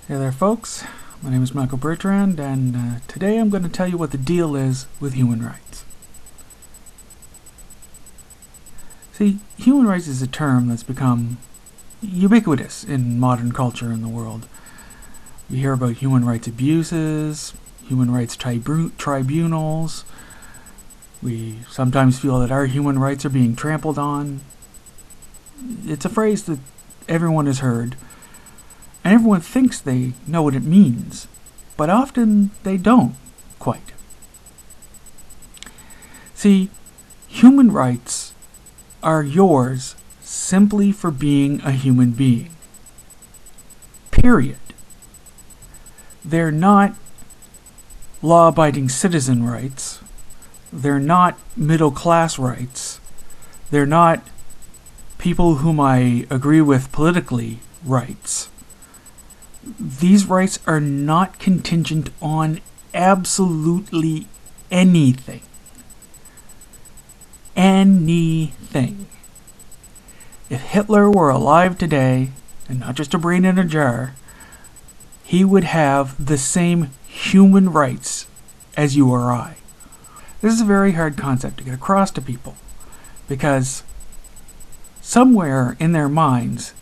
Hey there, folks. My name is Michael Bertrand, and today I'm going to tell you what the deal is with human rights. See, human rights is a term that's become ubiquitous in modern culture in the world. We hear about human rights abuses, human rights tribunals. We sometimes feel that our human rights are being trampled on. It's a phrase that everyone has heard, and everyone thinks they know what it means, but often they don't quite. See, human rights are yours simply for being a human being. Period. They're not law-abiding citizen rights. They're not middle-class rights. They're not people whom I agree with politically rights. These rights are not contingent on absolutely anything. Anything. If Hitler were alive today, and not just a brain in a jar, he would have the same human rights as you or I. This is a very hard concept to get across to people, because somewhere in their minds,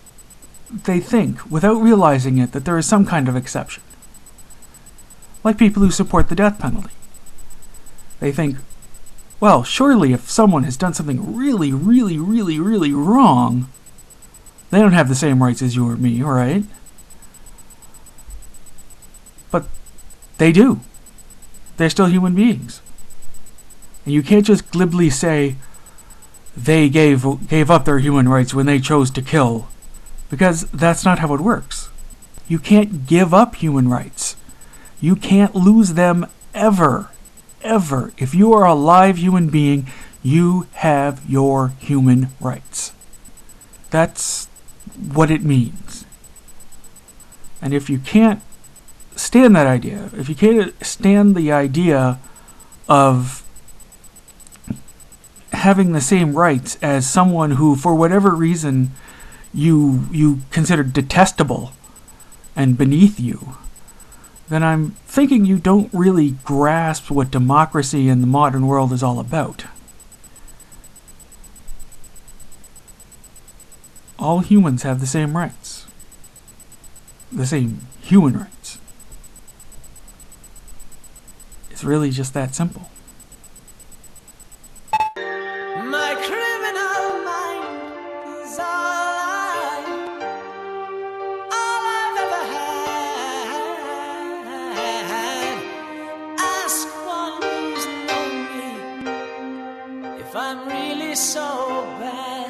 they think, without realizing it, that there is some kind of exception. Like people who support the death penalty. They think, well, surely if someone has done something really, really, really, really wrong, they don't have the same rights as you or me, right? But they do. They're still human beings. And you can't just glibly say they gave up their human rights when they chose to kill, because that's not how it works. You can't give up human rights. You can't lose them ever. Ever. If you are a live human being, you have your human rights. That's what it means. And if you can't stand that idea, if you can't stand the idea of having the same rights as someone who, for whatever reason, you consider detestable and beneath you, then I'm thinking you don't really grasp what democracy in the modern world is all about. All humans have the same rights. The same human rights. It's really just that simple. My criminal mind is all I've ever had. Ask one who's known me if I'm really so bad.